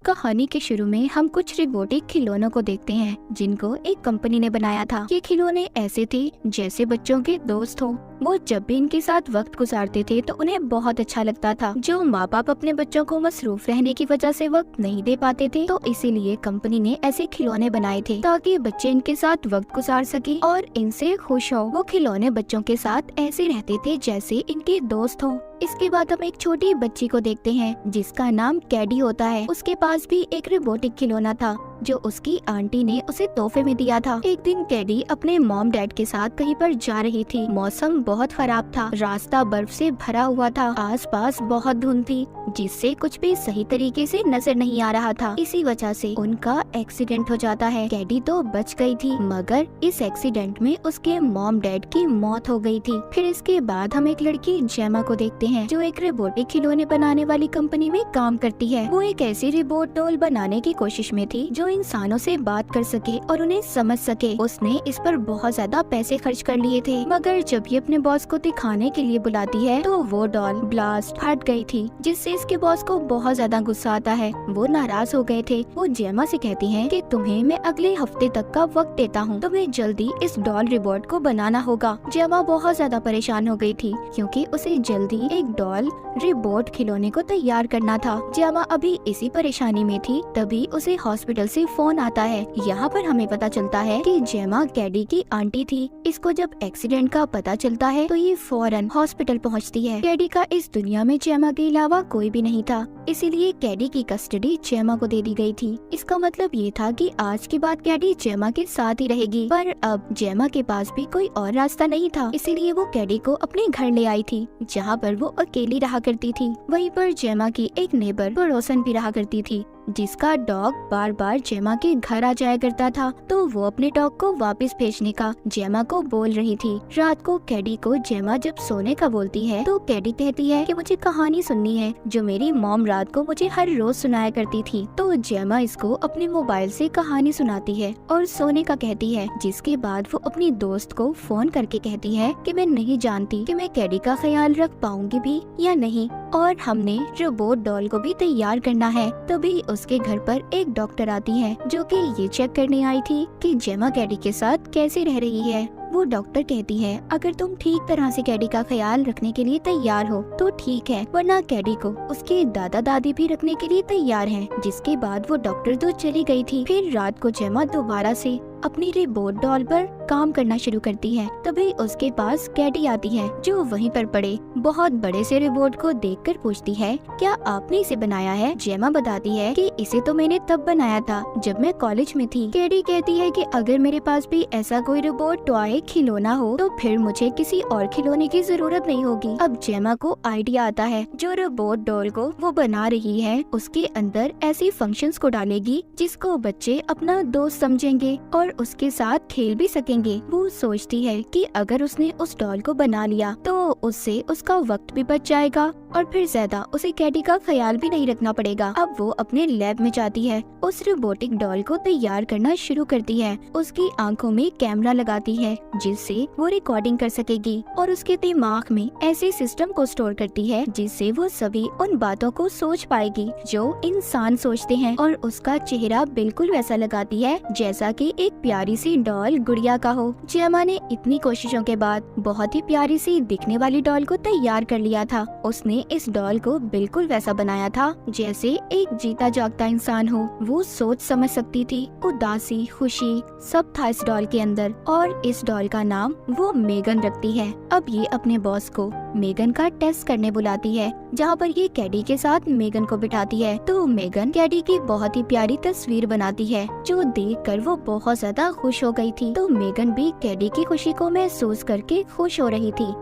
कहानी के शुरू में हम कुछ रोबोटिक खिलौनों को देखते हैं जिनको एक कंपनी ने बनाया था। ये खिलौने ऐसे थे जैसे बच्चों के दोस्त हो। वो जब भी इनके साथ वक्त गुजारते थे तो उन्हें बहुत अच्छा लगता था। जो माँ बाप अपने बच्चों को मसरूफ रहने की वजह से वक्त नहीं दे पाते थे, तो इसीलिए कंपनी ने ऐसे खिलौने बनाए थे ताकि बच्चे इनके साथ वक्त गुजार सके और इनसे खुश हो। वो खिलौने बच्चों के साथ ऐसे रहते थे जैसे इनके दोस्त हो। इसके बाद हम एक छोटी बच्ची को देखते हैं जिसका नाम कैडी होता है। उसके पास भी एक रोबोटिक खिलौना था जो उसकी आंटी ने उसे तोहफे में दिया था। एक दिन कैडी अपने मॉम डैड के साथ कहीं पर जा रही थी। मौसम बहुत खराब था, रास्ता बर्फ से भरा हुआ था, आसपास बहुत धुंध थी जिससे कुछ भी सही तरीके से नजर नहीं आ रहा था। इसी वजह से उनका एक्सीडेंट हो जाता है। कैडी तो बच गई थी मगर इस एक्सीडेंट में उसके मॉम डैड की मौत हो गई थी। फिर इसके बाद हम एक लड़की जेमा को देखते हैं जो एक रोबोटिक खिलौने बनाने वाली कंपनी में काम करती है। वो एक ऐसी रोबोट डॉल बनाने की कोशिश में थी जो इंसानों से बात कर सके और उन्हें समझ सके। उसने इस पर बहुत ज्यादा पैसे खर्च कर लिए थे मगर जब ये अपने बॉस को दिखाने के लिए बुलाती है तो वो डॉल ब्लास्ट फट गई थी जिससे इसके बॉस को बहुत ज्यादा गुस्सा आता है। वो नाराज हो गए थे। वो जेमा से कहती हैं कि तुम्हें मैं अगले हफ्ते तक का वक्त देता हूँ, तुम्हें जल्दी इस डॉल रोबोट को बनाना होगा। जेमा बहुत ज्यादा परेशान हो गई थी क्योंकि उसे जल्दी एक डॉल रोबोट खिलौने को तैयार करना था। जेमा अभी इसी परेशानी में थी तभी उसे हॉस्पिटल से फोन आता है। यहाँ पर हमें पता चलता है कि जेमा कैडी की आंटी थी। इसको जब एक्सीडेंट का पता चलता है तो ये फौरन हॉस्पिटल पहुँचती है। कैडी का इस दुनिया में जेमा के अलावा कोई भी नहीं था, इसीलिए कैडी की कस्टडी जेमा को दे दी गई थी। इसका मतलब ये था कि आज के बाद कैडी जेमा के साथ ही रहेगी। पर अब जेमा के पास भी कोई और रास्ता नहीं था, इसीलिए वो कैडी को अपने घर ले आई थी जहाँ पर वो अकेली रहा करती थी। वहीं पर जेमा की एक नेबर पड़ोसन भी रहा करती थी जिसका डॉग बार बार जेमा के घर आ जाया करता था, तो वो अपने डॉग को वापस भेजने का जेमा को बोल रही थी। रात को कैडी को जेमा जब सोने का बोलती है तो कैडी कहती है कि मुझे कहानी सुननी है जो मेरी मॉम रात को मुझे हर रोज सुनाया करती थी। तो जेमा इसको अपने मोबाइल से कहानी सुनाती है और सोने का कहती है, जिसके बाद वो अपनी दोस्त को फोन करके कहती है कि मैं नहीं जानती कि मैं कैडी का ख्याल रख पाऊंगी भी या नहीं, और हमने रोबोट डॉल को भी तैयार करना है। तभी उसके घर पर एक डॉक्टर आती है जो कि ये चेक करने आई थी कि जेमा कैडी के साथ कैसे रह रही है। वो डॉक्टर कहती है अगर तुम ठीक तरह से कैडी का ख्याल रखने के लिए तैयार हो तो ठीक है, वरना कैडी को उसके दादा दादी भी रखने के लिए तैयार हैं। जिसके बाद वो डॉक्टर तो चली गई थी। फिर रात को जेमा दोबारा से अपनी रोबोट डॉल पर काम करना शुरू करती है। तभी उसके पास कैडी आती है जो वहीं पर पड़े बहुत बड़े से रोबोट को देखकर पूछती है, क्या आपने इसे बनाया है? जेमा बताती है कि इसे तो मैंने तब बनाया था जब मैं कॉलेज में थी। कैडी कहती है कि अगर मेरे पास भी ऐसा कोई रोबोट टॉय खिलौना हो तो फिर मुझे किसी और खिलौने की जरूरत नहीं होगी। अब जेमा को आइडिया आता है, जो रोबोट डॉल को वो बना रही है उसके अंदर ऐसी फंक्शंस को डालेगी जिसको बच्चे अपना दोस्त समझेंगे और उसके साथ खेल भी सकेंगे। वो सोचती है कि अगर उसने उस डॉल को बना लिया तो उससे उसका वक्त भी बच जाएगा और फिर ज्यादा उसे कैडी का ख्याल भी नहीं रखना पड़ेगा। अब वो अपने लैब में जाती है, उस रोबोटिक डॉल को तैयार करना शुरू करती है। उसकी आंखों में कैमरा लगाती है जिससे वो रिकॉर्डिंग कर सकेगी और उसके दिमाग में ऐसे सिस्टम को स्टोर करती है जिससे वो सभी उन बातों को सोच पाएगी जो इंसान सोचते हैं, और उसका चेहरा बिल्कुल वैसा लगाती है जैसा कि एक प्यारी सी डॉल गुड़िया का हो। जेमा ने इतनी कोशिशों के बाद बहुत ही प्यारी सी दिखने वाली डॉल को तैयार कर लिया था। उसने इस डॉल को बिल्कुल वैसा बनाया था जैसे एक जीता जागता इंसान हो। वो सोच समझ सकती थी, उदासी खुशी सब था इस डॉल के अंदर, और इस डॉल का नाम वो मेगन रखती है। अब ये अपने बॉस को मेगन का टेस्ट करने बुलाती है जहाँ पर ये कैडी के साथ मेगन को बिठाती है। तो मेगन कैडी की बहुत ही प्यारी तस्वीर बनाती है जो देखकर वो बहुत ज्यादा खुश हो गई थी। तो मेगन भी कैडी की खुशी को महसूस करके खुश हो रही थी।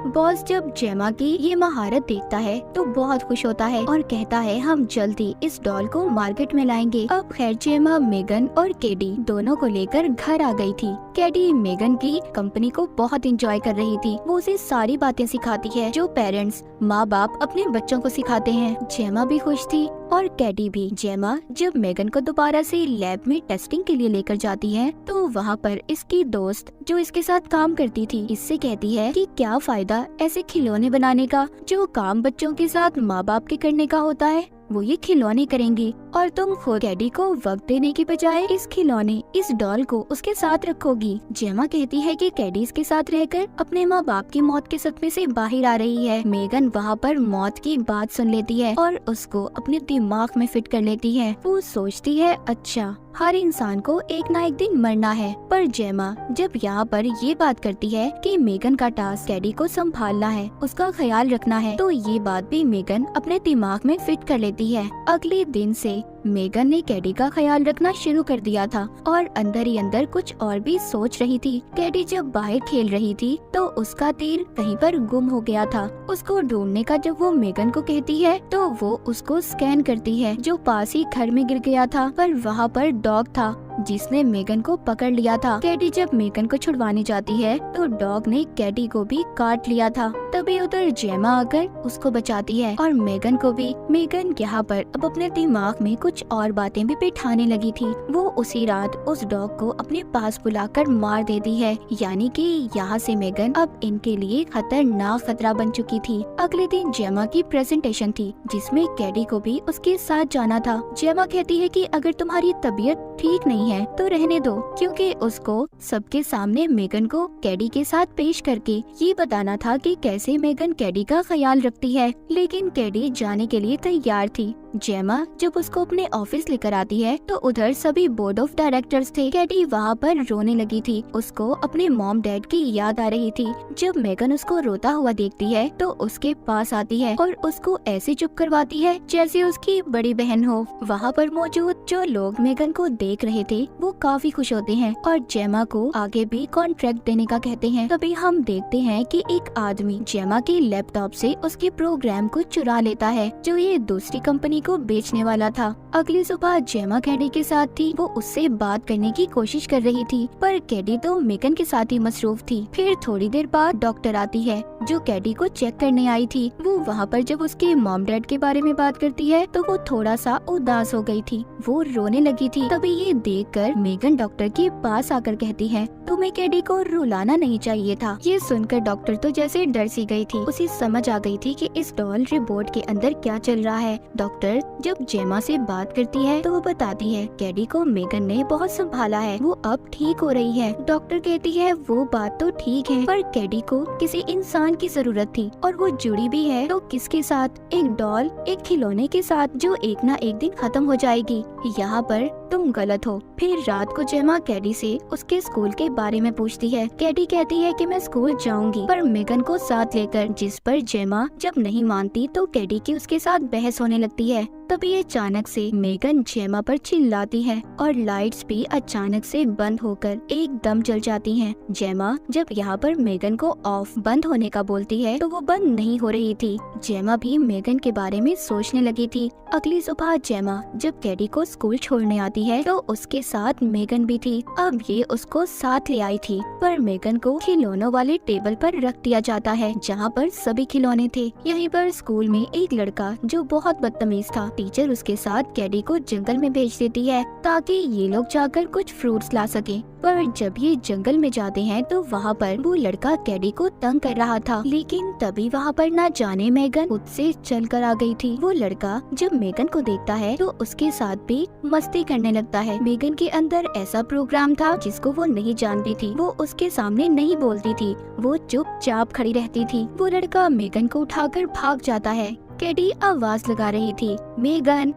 बॉस जब जेमा की ये महारत देखता है तो बहुत खुश होता है और कहता है हम जल्दी इस डॉल को मार्केट में लाएंगे। अब खैर जेमा मेगन और कैडी दोनों को लेकर घर आ गई थी। कैडी मेगन की कंपनी को बहुत एंजॉय कर रही थी। वो उसे सारी बातें सिखाती है जो पेरेंट्स माँ बाप अपने बच्चों को सिखाते हैं। जेमा भी खुश थी और कैडी भी। जेमा जब मेगन को दोबारा से लैब में टेस्टिंग के लिए लेकर जाती है तो वहाँ पर इसकी दोस्त जो इसके साथ काम करती थी इससे कहती है कि क्या फायदा ऐसे खिलौने बनाने का जो काम बच्चों के साथ माँ बाप के करने का होता है। वो ये खिलौने करेंगी और तुम खुद कैडी को वक्त देने की बजाय इस खिलौने, इस डॉल को उसके साथ रखोगी। जेमा कहती है कि कैडी इसके साथ रहकर अपने माँ बाप की मौत के सदमे से बाहर आ रही है। मेगन वहाँ पर मौत की बात सुन लेती है और उसको अपने दिमाग में फिट कर लेती है। वो सोचती है अच्छा हर इंसान को एक ना एक दिन मरना है। पर जेमा जब यहाँ पर ये बात करती है कि मेगन का टास्क कैडी को संभालना है, उसका ख्याल रखना है, तो ये बात भी मेगन अपने दिमाग में फिट कर लेती है। अगले दिन से मेगन ने कैडी का ख्याल रखना शुरू कर दिया था और अंदर ही अंदर कुछ और भी सोच रही थी। कैडी जब बाहर खेल रही थी तो उसका तीर कहीं पर गुम हो गया था। उसको ढूंढने का जब वो मेगन को कहती है तो वो उसको स्कैन करती है जो पास ही घर में गिर गया था, पर वहाँ पर डॉग था जिसने मेगन को पकड़ लिया था। कैडी जब मेगन को छुड़वाने जाती है तो डॉग ने कैडी को भी काट लिया था। तभी उधर जेमा आकर उसको बचाती है और मेगन को भी। मेगन यहाँ पर अब अपने दिमाग में कुछ और बातें भी बिठाने लगी थी। वो उसी रात उस डॉग को अपने पास बुलाकर मार देती है, यानी कि यहाँ से मेगन अब इनके लिए खतरनाक खतरा बन चुकी थी। अगले दिन जेमा की प्रेजेंटेशन थी जिसमें कैडी को भी उसके साथ जाना था। जेमा कहती है कि अगर तुम्हारी तबीयत ठीक नहीं है तो रहने दो, क्योंकि उसको सबके सामने मेगन को कैडी के साथ पेश करके ये बताना था कि कैसे मेगन कैडी का ख्याल रखती है। लेकिन कैडी जाने के लिए तैयार थी। जेमा जब उसको अपने ऑफिस लेकर आती है तो उधर सभी बोर्ड ऑफ डायरेक्टर्स थे। कैडी वहाँ पर रोने लगी थी। उसको अपने मॉम डैड की याद आ रही थी। जब मेगन उसको रोता हुआ देखती है तो उसके पास आती है और उसको ऐसे चुप करवाती है जैसे उसकी बड़ी बहन हो। वहाँ पर मौजूद जो लोग मेगन को देख रहे थे वो काफी खुश होते हैं और जेमा को आगे भी कॉन्ट्रैक्ट देने का कहते हैं। तभी हम देखते हैं कि एक आदमी जेमा के लैपटॉप से उसके प्रोग्राम को चुरा लेता है जो ये दूसरी कंपनी को बेचने वाला था। अगली सुबह जेमा कैडी के साथ थी। वो उससे बात करने की कोशिश कर रही थी पर कैडी तो मेगन के साथ ही मसरूफ थी। फिर थोड़ी देर बाद डॉक्टर आती है जो कैडी को चेक करने आई थी। वो वहाँ पर जब उसके मॉम डैड के बारे में बात करती है तो वो थोड़ा सा उदास हो गई थी। वो रोने लगी थी। तभी ये देखकर मेगन डॉक्टर के पास आकर कहती है तुम्हें कैडी को रुलाना नहीं चाहिए था। ये सुनकर डॉक्टर तो जैसे डर सी गई थी। उसे समझ आ गई थी कि इस डॉल रिपोर्ट के अंदर क्या चल रहा है। डॉक्टर जब जेमा से बात करती है तो वो बताती है कैडी को मेगन ने बहुत संभाला है, वो अब ठीक हो रही है। डॉक्टर कहती है वो बात तो ठीक है पर कैडी को किसी इंसान की जरूरत थी और वो जुड़ी भी है तो किसके साथ? एक डॉल, एक खिलौने के साथ जो एक ना एक दिन खत्म हो जाएगी। यहाँ पर तुम गलत हो। फिर रात को जेमा कैडी से उसके स्कूल के बारे में पूछती है। कैडी कहती है कि मैं स्कूल जाऊंगी पर मेगन को साथ लेकर, जिस पर जेमा जब नहीं मानती तो कैडी की उसके साथ बहस होने लगती है। तभी अचानक से मेगन जेमा पर चिल्लाती है और लाइट्स भी अचानक से बंद होकर एकदम जल जाती हैं। जेमा जब यहाँ पर मेगन को ऑफ बंद होने का बोलती है तो वो बंद नहीं हो रही थी। जेमा भी मेगन के बारे में सोचने लगी थी। अगली सुबह जेमा जब कैडी को स्कूल छोड़ने आती है तो उसके साथ मेगन भी थी। अब ये उसको साथ ले आई थी पर मेगन को खिलौनों वाले टेबल पर रख दिया जाता है जहाँ पर सभी खिलौने थे। यहीं पर स्कूल में एक लड़का जो बहुत बदतमीज था, टीचर उसके साथ कैडी को जंगल में भेज देती है ताकि ये लोग जाकर कुछ फ्रूट्स ला सके। पर जब ये जंगल में जाते हैं तो वहाँ पर वो लड़का कैडी को तंग कर रहा था। लेकिन तभी वहाँ पर ना जाने मेगन खुद से चल कर आ गई थी। वो लड़का जब मेगन को देखता है तो उसके साथ भी मस्ती करने लगता है। मेगन के अंदर ऐसा प्रोग्राम था जिसको वो नहीं जानती थी। वो उसके सामने नहीं बोलती थी, वो चुपचाप खड़ी रहती थी। वो लड़का मेगन को उठाकर भाग जाता है। कैडी आवाज लगा रही थी, मेगन।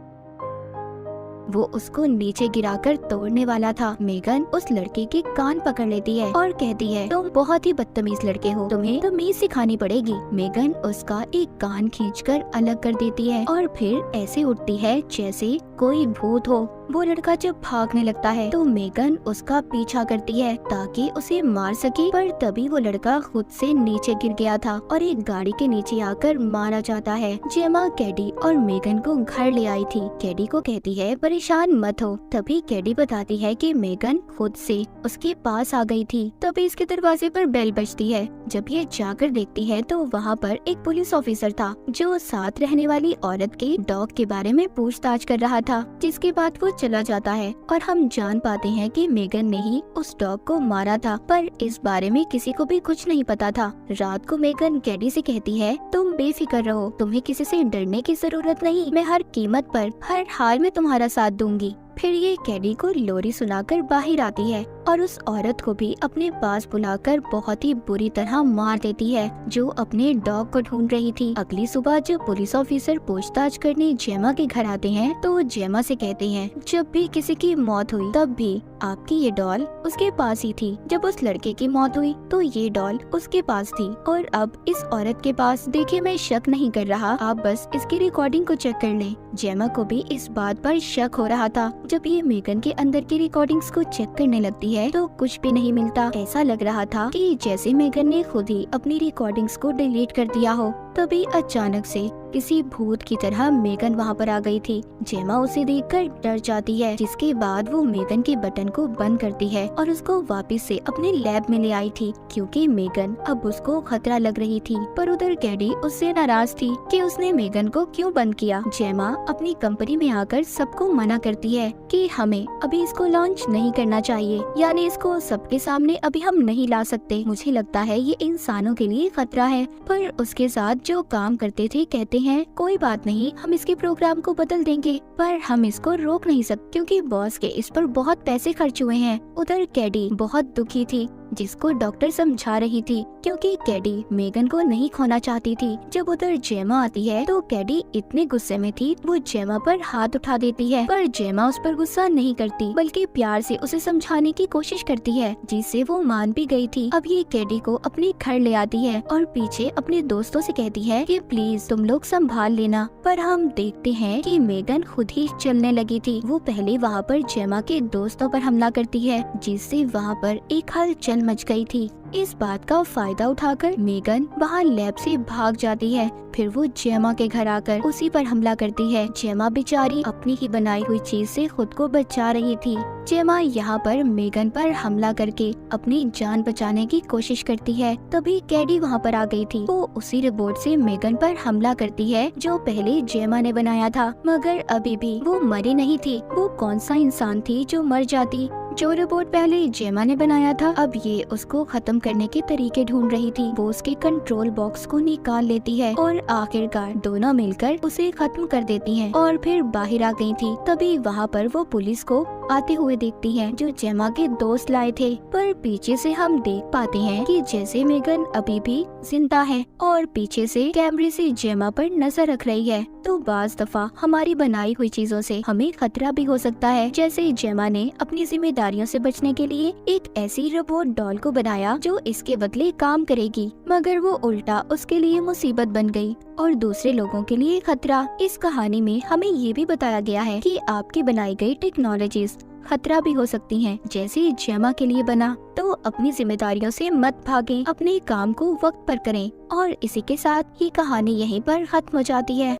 वो उसको नीचे गिराकर तोड़ने वाला था। मेगन उस लड़के के कान पकड़ लेती है और कहती है तुम बहुत ही बदतमीज लड़के हो, तुम्हें तमीज सिखानी पड़ेगी। मेगन उसका एक कान खींचकर अलग कर देती है और फिर ऐसे उठती है जैसे कोई भूत हो। वो लड़का जब भागने लगता है तो मेगन उसका पीछा करती है ताकि उसे मार सके, पर तभी वो लड़का खुद से नीचे गिर गया था और एक गाड़ी के नीचे आकर मारा जाता है। जेमा कैडी और मेगन को घर ले आई थी। कैडी को कहती है परेशान मत हो। तभी कैडी बताती है कि मेगन खुद से उसके पास आ गई थी। तभी इसके दरवाजे पर बेल बजती है जब ये जाकर देखती है तो वहाँ पर एक पुलिस ऑफिसर था जो साथ रहने वाली औरत के डॉग के बारे में पूछताछ कर रहा था, जिसके बाद वो चला जाता है और हम जान पाते हैं कि मेगन ने ही उस डॉग को मारा था, पर इस बारे में किसी को भी कुछ नहीं पता था। रात को मेगन कैडी से कहती है, तुम बेफिक्र रहो, तुम्हें किसी से डरने की जरूरत नहीं, मैं हर कीमत पर हर हाल में तुम्हारा साथ दूंगी। फिर ये कैडी को लोरी सुनाकर बाहर आती है और उस औरत को भी अपने पास बुलाकर बहुत ही बुरी तरह मार देती है जो अपने डॉग को ढूंढ रही थी। अगली सुबह जब पुलिस ऑफिसर पूछताछ करने जेमा के घर आते हैं तो जेमा से कहते हैं, जब भी किसी की मौत हुई तब भी आपकी ये डॉल उसके पास ही थी। जब उस लड़के की मौत हुई तो ये डॉल उसके पास थी और अब इस औरत के पास। देखिए, मैं शक नहीं कर रहा, आप बस इसकी रिकॉर्डिंग को चेक कर लें। जेमा को भी इस बात पर शक हो रहा था। जब ये मेगन के अंदर की रिकॉर्डिंग्स को चेक करने लगती है तो कुछ भी नहीं मिलता। ऐसा लग रहा था कि जैसे मेगन ने खुद ही अपनी रिकॉर्डिंग्स को डिलीट कर दिया हो। तभी अचानक से किसी भूत की तरह मेगन वहाँ पर आ गई थी। जेमा उसे देखकर डर जाती है, जिसके बाद वो मेगन के बटन को बंद करती है और उसको वापस से अपने लैब में ले आई थी, क्योंकि मेगन अब उसको खतरा लग रही थी। पर उधर कैडी उससे नाराज थी कि उसने मेगन को क्यों बंद किया। जेमा अपनी कंपनी में आकर सबको मना करती है कि हमें अभी इसको लॉन्च नहीं करना चाहिए, यानी इसको सबके सामने अभी हम नहीं ला सकते। मुझे लगता है ये इंसानों के लिए खतरा है। पर उसके साथ जो काम करते थे कहते हैं, कोई बात नहीं, हम इसके प्रोग्राम को बदल देंगे, पर हम इसको रोक नहीं सकते क्योंकि बॉस के इस पर बहुत पैसे खर्च हुए हैं। उधर कैडी बहुत दुखी थी, जिसको डॉक्टर समझा रही थी, क्योंकि कैडी मेगन को नहीं खोना चाहती थी। जब उधर जेमा आती है तो कैडी इतने गुस्से में थी, वो जेमा पर हाथ उठा देती है, पर जेमा उस पर गुस्सा नहीं करती, बल्कि प्यार से उसे समझाने की कोशिश करती है, जिससे वो मान भी गई थी। अब ये कैडी को अपने घर ले आती है और पीछे अपने दोस्तों से कहती है कि प्लीज तुम लोग संभाल लेना। पर हम देखते हैं कि मेगन खुद ही चलने लगी थी। वो पहले वहाँ पर जेमा के दोस्तों पर हमला करती है, जिससे वहाँ पर एक हलचल मच गई थी। इस बात का फायदा उठाकर मेगन वहाँ लैब से भाग जाती है। फिर वो जेमा के घर आकर उसी पर हमला करती है। जेमा बेचारी अपनी ही बनाई हुई चीज से खुद को बचा रही थी। जेमा यहाँ पर मेगन पर हमला करके अपनी जान बचाने की कोशिश करती है। तभी कैडी वहाँ पर आ गई थी। वो उसी रिपोर्ट से मेगन पर हमला करती है जो पहले जेमा ने बनाया था, मगर अभी भी वो मरी नहीं थी। वो कौन सा इंसान थी जो मर जाती? जो रिपोर्ट पहले जेमा ने बनाया था, अब ये उसको खत्म करने के तरीके ढूंढ रही थी। वो उसके कंट्रोल बॉक्स को निकाल लेती है और आखिरकार दोनों मिलकर उसे खत्म कर देती हैं और फिर बाहर आ गई थी। तभी वहाँ पर वो पुलिस को आते हुए देखती हैं, जो जेमा के दोस्त लाए थे। पर पीछे से हम देख पाते हैं कि जैसे मेगन अभी भी जिंदा है और पीछे से कैमरे से जेमा पर नजर रख रही है। तो बाज दफा हमारी बनाई हुई चीजों से हमें खतरा भी हो सकता है। जैसे जेमा ने अपनी जिम्मेदारियों से बचने के लिए एक ऐसी रोबोट डॉल को बनाया जो इसके बदले काम करेगी, मगर वो उल्टा उसके लिए मुसीबत बन गई और दूसरे लोगों के लिए खतरा। इस कहानी में हमें ये भी बताया गया है कि आपकी बनाई गई टेक्नोलॉजीज खतरा भी हो सकती हैं, जैसे जेमा के लिए बना। तो अपनी जिम्मेदारियों से मत भागें, अपने काम को वक्त पर करें। और इसी के साथ ये कहानी यहीं पर खत्म हो जाती है।